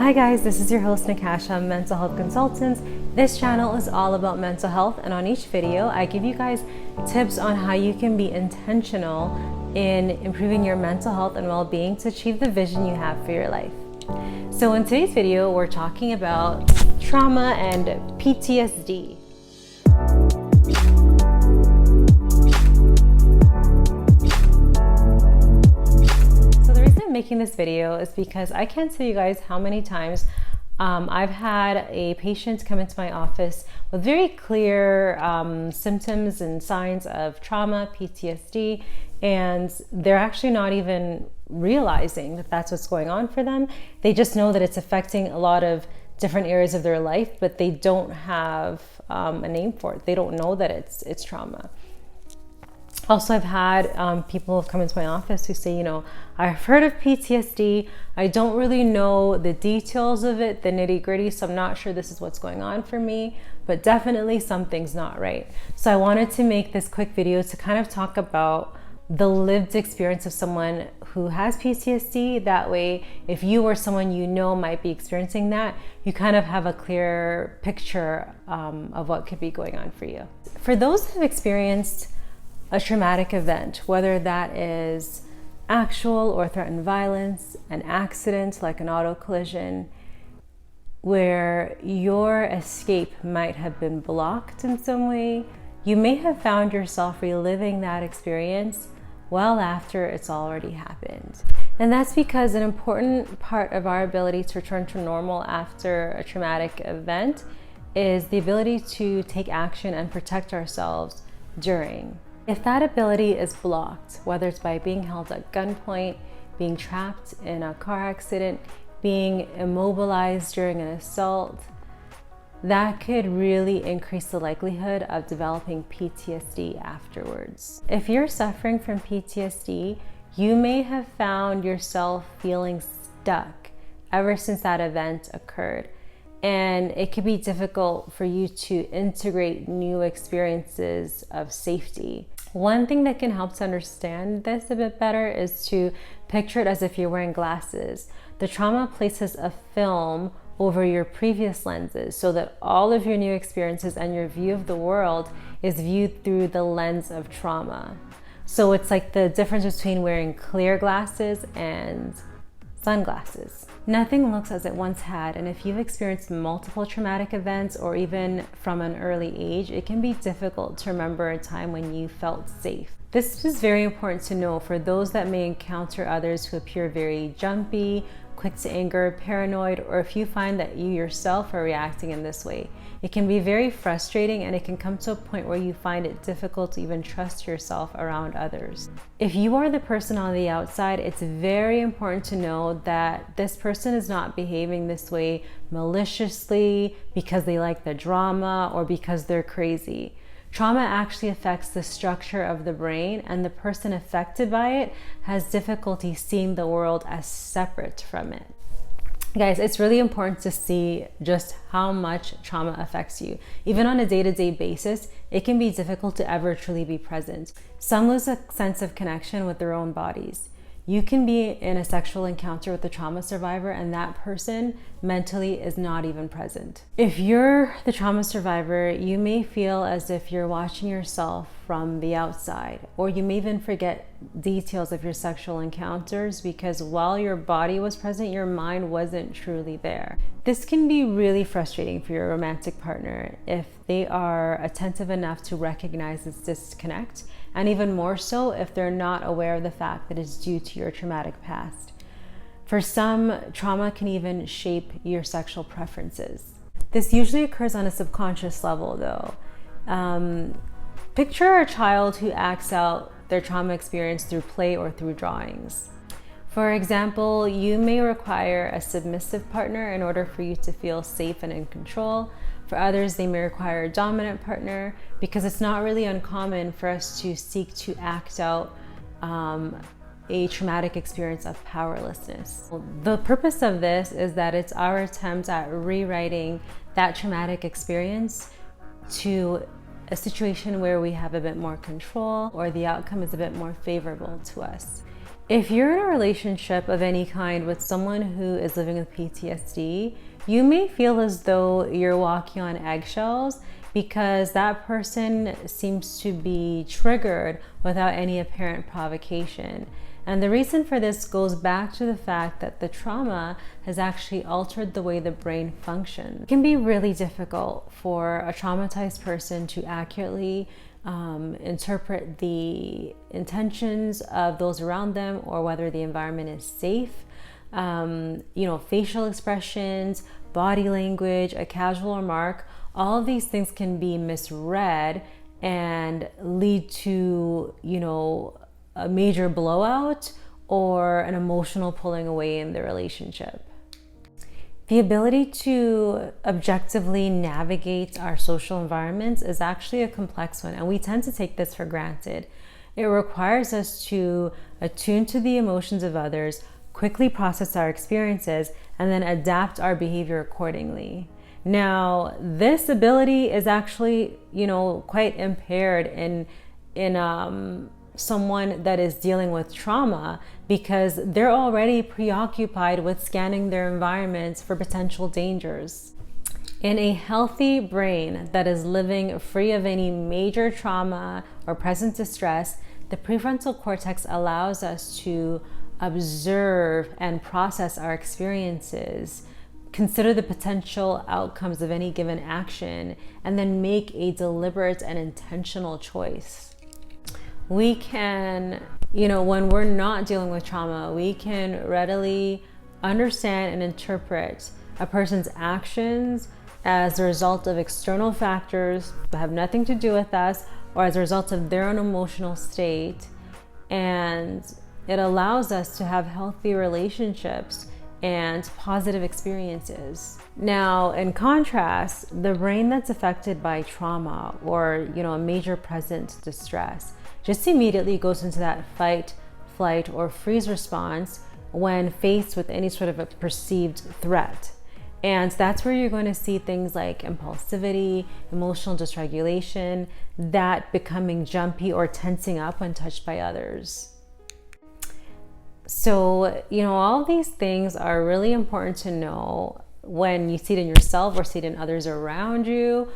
Hi guys, this is your host Nakasha, mental health consultant. This channel is all about mental health, and on each video I give you guys tips on how you can be intentional in improving your mental health and well-being to achieve the vision you have for your life. So in today's video, we're talking about trauma and PTSD. Making this video is because I can't tell you guys how many times I've had a patient come into my office with very clear symptoms and signs of trauma, PTSD, and they're actually not even realizing that that's what's going on for them. They just know that it's affecting a lot of different areas of their life, but they don't have a name for it. They don't know that it's trauma. Also, I've had people have come into my office who say, I've heard of PTSD. I don't really know the details of it, the nitty gritty, so I'm not sure this is what's going on for me, but definitely something's not right. So I wanted to make this quick video to kind of talk about the lived experience of someone who has PTSD. That way, if you or someone you know might be experiencing that, you kind of have a clear picture of what could be going on for you. For those who have experienced a traumatic event, whether that is actual or threatened violence, an accident like an auto collision, where your escape might have been blocked in some way, you may have found yourself reliving that experience well after it's already happened. And that's because an important part of our ability to return to normal after a traumatic event is the ability to take action and protect ourselves during. If that ability is blocked, whether it's by being held at gunpoint, being trapped in a car accident, being immobilized during an assault, that could really increase the likelihood of developing PTSD afterwards. If you're suffering from PTSD, you may have found yourself feeling stuck ever since that event occurred. And it could be difficult for you to integrate new experiences of safety. One thing that can help to understand this a bit better is to picture it as if you're wearing glasses. The trauma places a film over your previous lenses so that all of your new experiences and your view of the world is viewed through the lens of trauma. So it's like the difference between wearing clear glasses and sunglasses. Nothing looks as it once had, and if you've experienced multiple traumatic events or even from an early age, it can be difficult to remember a time when you felt safe. This is very important to know for those that may encounter others who appear very jumpy, quick to anger, paranoid, or if you find that you yourself are reacting in this way. It can be very frustrating, and it can come to a point where you find it difficult to even trust yourself around others. If you are the person on the outside, it's very important to know that this person is not behaving this way maliciously because they like the drama or because they're crazy. Trauma actually affects the structure of the brain, and the person affected by it has difficulty seeing the world as separate from it. Guys, it's really important to see just how much trauma affects you. Even on a day-to-day basis, it can be difficult to ever truly be present. Some lose a sense of connection with their own bodies. You can be in a sexual encounter with a trauma survivor and that person mentally is not even present. If you're the trauma survivor, you may feel as if you're watching yourself from the outside, or you may even forget details of your sexual encounters because while your body was present, your mind wasn't truly there. This can be really frustrating for your romantic partner if they are attentive enough to recognize this disconnect, and even more so if they're not aware of the fact that it's due to your traumatic past. For some, trauma can even shape your sexual preferences. This usually occurs on a subconscious level though. Picture a child who acts out their trauma experience through play or through drawings. For example, you may require a submissive partner in order for you to feel safe and in control. For others, they may require a dominant partner because it's not really uncommon for us to seek to act out a traumatic experience of powerlessness. The purpose of this is that it's our attempt at rewriting that traumatic experience to a situation where we have a bit more control or the outcome is a bit more favorable to us. If you're in a relationship of any kind with someone who is living with PTSD, you may feel as though you're walking on eggshells because that person seems to be triggered without any apparent provocation. And the reason for this goes back to the fact that the trauma has actually altered the way the brain functions. It can be really difficult for a traumatized person to accurately interpret the intentions of those around them or whether the environment is safe. Facial expressions, body language, a casual remark, all of these things can be misread and lead to, a major blowout or an emotional pulling away in the relationship. The ability to objectively navigate our social environments is actually a complex one, and we tend to take this for granted. It requires us to attune to the emotions of others, quickly process our experiences, and then adapt our behavior accordingly. Now, this ability is actually, quite impaired in someone that is dealing with trauma because they're already preoccupied with scanning their environments for potential dangers. In a healthy brain that is living free of any major trauma or present distress, the prefrontal cortex allows us to observe and process our experiences, consider the potential outcomes of any given action, and then make a deliberate and intentional choice. We can, when we're not dealing with trauma, we can readily understand and interpret a person's actions as a result of external factors that have nothing to do with us or as a result of their own emotional state. And it allows us to have healthy relationships and positive experiences. Now, in contrast, the brain that's affected by trauma or, a major present distress just immediately goes into that fight, flight, or freeze response when faced with any sort of a perceived threat. And that's where you're going to see things like impulsivity, emotional dysregulation, that becoming jumpy or tensing up when touched by others. So, all of these things are really important to know when you see it in yourself or see it in others around you.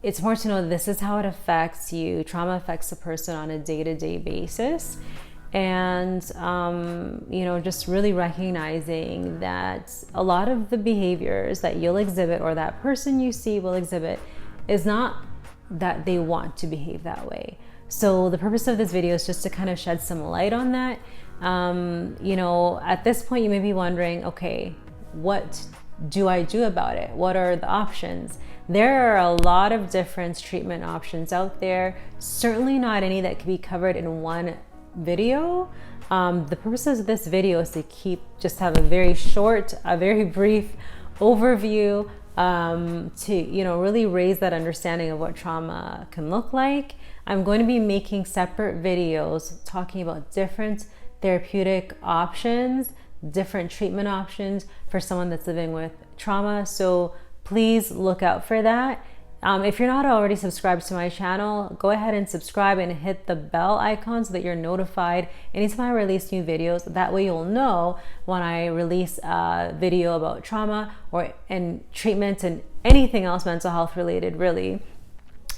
It's important to know this is how it affects you. Trauma affects a person on a day-to-day basis. And, just really recognizing that a lot of the behaviors that you'll exhibit or that person you see will exhibit is not that they want to behave that way. So the purpose of this video is just to kind of shed some light on that. At this point, you may be wondering, okay, what do I do about it? What are the options? There are a lot of different treatment options out there. Certainly not any that can be covered in one video. The purpose of this video is to just have a very short, a very brief overview to really raise that understanding of what trauma can look like. I'm going to be making separate videos talking about different therapeutic options, different treatment options for someone that's living with trauma. So please look out for that. If you're not already subscribed to my channel, go ahead and subscribe and hit the bell icon so that you're notified anytime I release new videos. That way you'll know when I release a video about trauma and treatment and anything else mental health related, really.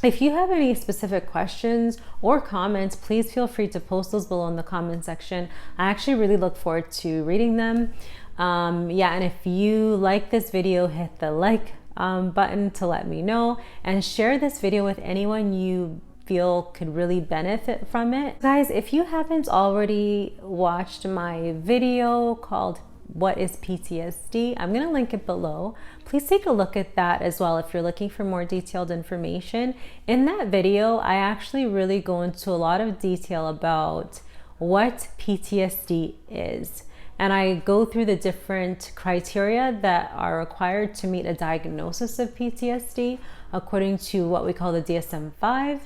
If you have any specific questions or comments, please feel free to post those below in the comment section. I actually really look forward to reading them. And if you like this video, hit the like button to let me know, and share this video with anyone you feel could really benefit from it. Guys, if you haven't already watched my video called What is PTSD? I'm going to link it below. Please take a look at that as well if you're looking for more detailed information. In that video, I actually really go into a lot of detail about what PTSD is. And I go through the different criteria that are required to meet a diagnosis of PTSD according to what we call the DSM-5.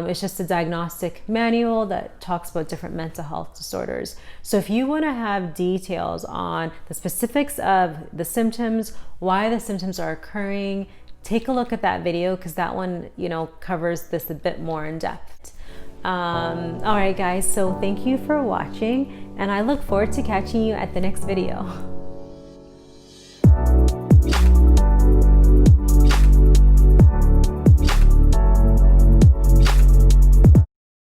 It's just a diagnostic manual that talks about different mental health disorders. So if you want to have details on the specifics of the symptoms, why the symptoms are occurring, take a look at that video because that one, covers this a bit more in depth. All right, guys, so thank you for watching, and I look forward to catching you at the next video.